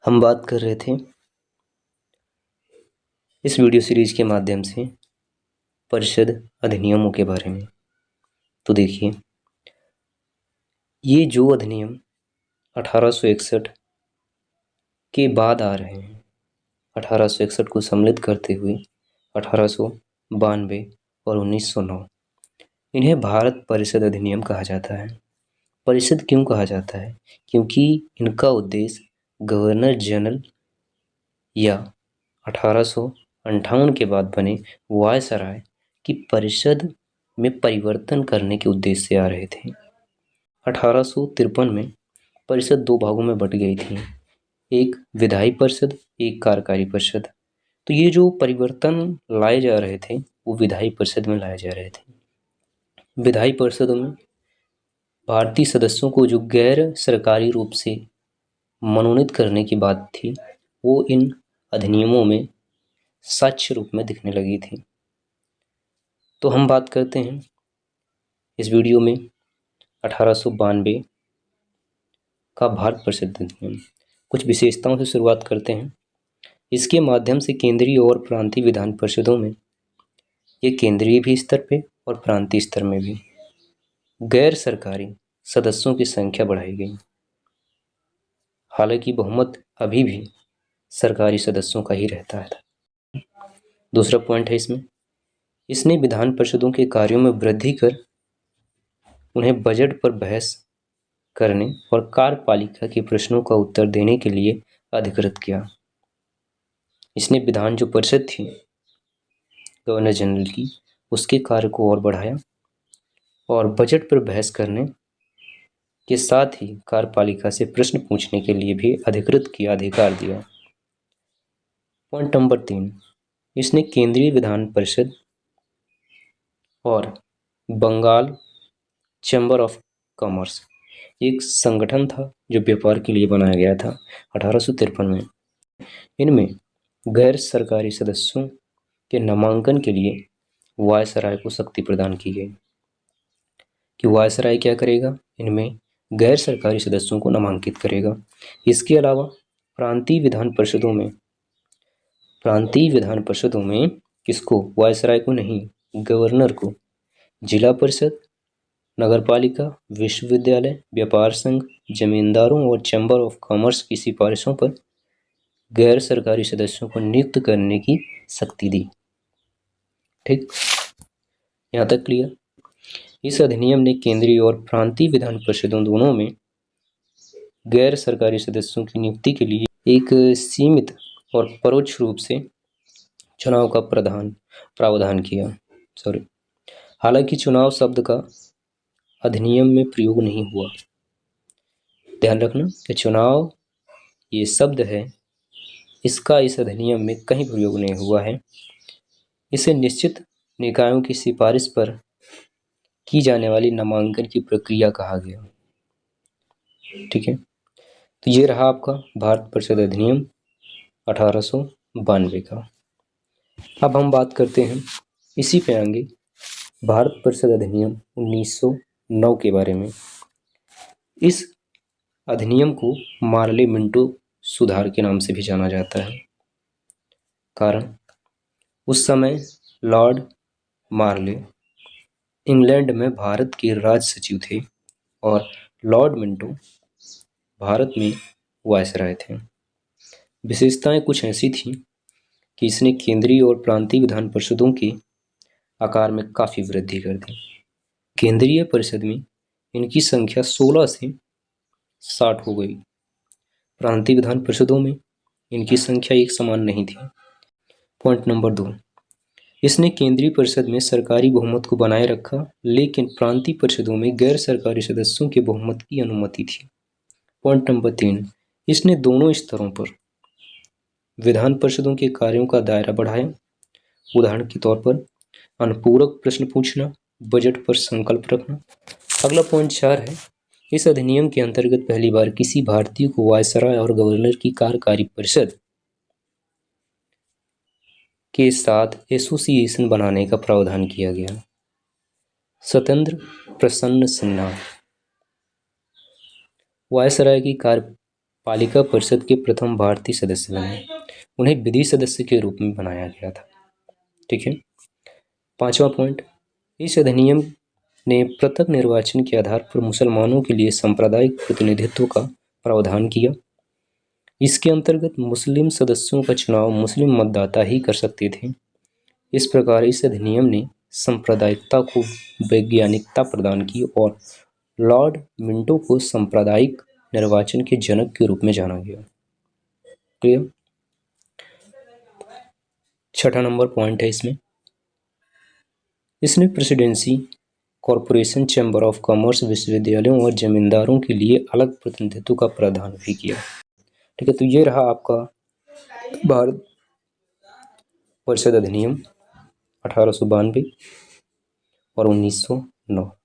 हम बात कर रहे थे इस वीडियो सीरीज के माध्यम से परिषद अधिनियमों के बारे में। तो देखिए, ये जो अधिनियम 1861 के बाद आ रहे हैं, 1861 को सम्मिलित करते हुए 1892 और 1909, इन्हें भारत परिषद अधिनियम कहा जाता है। परिषद क्यों कहा जाता है? क्योंकि इनका उद्देश्य गवर्नर जनरल या 1858 के बाद बने वायसराय की परिषद में परिवर्तन करने के उद्देश्य से आ रहे थे। 1853 में परिषद दो भागों में बट गई थी, एक विधायी परिषद, एक कार्यकारी परिषद। तो ये जो परिवर्तन लाए जा रहे थे वो विधायी परिषद में लाए जा रहे थे। विधायी परिषदों में भारतीय सदस्यों को जो गैर सरकारी रूप से मनोनीत करने की बात थी वो इन अधिनियमों में साक्ष्य रूप में दिखने लगी थी। तो हम बात करते हैं इस वीडियो में 1892 का भारत परिषद अधिनियम। कुछ विशेषताओं से शुरुआत करते हैं। इसके माध्यम से केंद्रीय और प्रांतीय विधान परिषदों में, ये केंद्रीय भी स्तर पे और प्रांतीय स्तर में भी, गैर सरकारी सदस्यों की संख्या बढ़ाई गई। हालांकि बहुमत अभी भी सरकारी सदस्यों का ही रहता है। दूसरा पॉइंट है इसने विधान परिषदों के कार्यों में वृद्धि कर उन्हें बजट पर बहस करने और कार्यपालिका के प्रश्नों का उत्तर देने के लिए अधिकृत किया। इसने विधान जो परिषद थी गवर्नर जनरल की, उसके कार्य को और बढ़ाया और बजट पर बहस करने के साथ ही कार्यपालिका से प्रश्न पूछने के लिए भी अधिकृत किया, अधिकार दिया। पॉइंट नंबर 3, इसने केंद्रीय विधान परिषद और बंगाल चैम्बर ऑफ कॉमर्स, एक संगठन था जो व्यापार के लिए बनाया गया था 1853 में। इनमें गैर सरकारी सदस्यों के नामांकन के लिए वायसराय को शक्ति प्रदान की गई कि वायसराय क्या करेगा, इनमें गैर सरकारी सदस्यों को नामांकित करेगा। इसके अलावा प्रांतीय विधान परिषदों में किसको? वायसराय को नहीं, गवर्नर को जिला परिषद, नगरपालिका, विश्वविद्यालय, व्यापार संघ, जमींदारों और चैम्बर ऑफ कॉमर्स की सिफारिशों पर गैर सरकारी सदस्यों को नियुक्त करने की शक्ति दी। ठीक, यहाँ तक क्लियर? इस अधिनियम ने केंद्रीय और प्रांतीय विधान परिषदों दोनों में गैर सरकारी सदस्यों की नियुक्ति के लिए एक सीमित और परोक्ष रूप से चुनाव का प्रावधान किया। हालांकि चुनाव शब्द का अधिनियम में प्रयोग नहीं हुआ। ध्यान रखना कि चुनाव ये शब्द है, इसका इस अधिनियम में कहीं प्रयोग नहीं हुआ है। इसे निश्चित निकायों की सिफारिश पर की जाने वाली नामांकन की प्रक्रिया कहा गया। ठीक है, तो ये रहा आपका भारत परिषद अधिनियम 1892 का। अब हम बात करते हैं इसी पे आगे भारत परिषद अधिनियम 1909 के बारे में। इस अधिनियम को मार्ले मिंटो सुधार के नाम से भी जाना जाता है, कारण उस समय लॉर्ड मार्ले इंग्लैंड में भारत के राज सचिव थे और लॉर्ड मिंटो भारत में वायसराय थे। विशेषताएं कुछ ऐसी थी कि इसने केंद्रीय और प्रांतीय विधान परिषदों के आकार में काफ़ी वृद्धि कर दी। केंद्रीय परिषद में इनकी संख्या 16 से 60 हो गई। प्रांतीय विधान परिषदों में इनकी संख्या एक समान नहीं थी। पॉइंट नंबर 2, इसने केंद्रीय परिषद में सरकारी बहुमत को बनाए रखा, लेकिन प्रांतीय परिषदों में गैर सरकारी सदस्यों के बहुमत की अनुमति थी। पॉइंट नंबर 3, इसने दोनों स्तरों पर विधान परिषदों के कार्यों का दायरा बढ़ाया। उदाहरण के तौर पर अनुपूरक प्रश्न पूछना, बजट पर संकल्प रखना। अगला पॉइंट 4 है, इस अधिनियम के अंतर्गत पहली बार किसी भारतीय को वायसराय और गवर्नर की कार्यकारी परिषद के साथ एसोसिएशन बनाने का प्रावधान किया गया। सत्येंद्र प्रसन्न सिन्हा वायसराय की पालिका परिषद के प्रथम भारतीय सदस्य बने। उन्हें विधि सदस्य के रूप में बनाया गया था। ठीक है। 5वां पॉइंट, इस अधिनियम ने पृथक निर्वाचन के आधार पर मुसलमानों के लिए सांप्रदायिक प्रतिनिधित्व का प्रावधान किया। इसके अंतर्गत मुस्लिम सदस्यों का चुनाव मुस्लिम मतदाता ही कर सकते थे। इस प्रकार इस अधिनियम ने सांप्रदायिकता को वैज्ञानिकता प्रदान की और लॉर्ड मिंटो को सांप्रदायिक निर्वाचन के जनक के रूप में जाना गया। क्लियर। 6वां नंबर पॉइंट है इसमें, इसने presidency, corporation, chamber of commerce, विश्वविद्यालयों और जमींदारों के लिए अलग प्रतिनिधित्व का प्रावधान भी किया। ठीक है। तो ये रहा आपका भारत परिषद अधिनियम 1892 और 1909।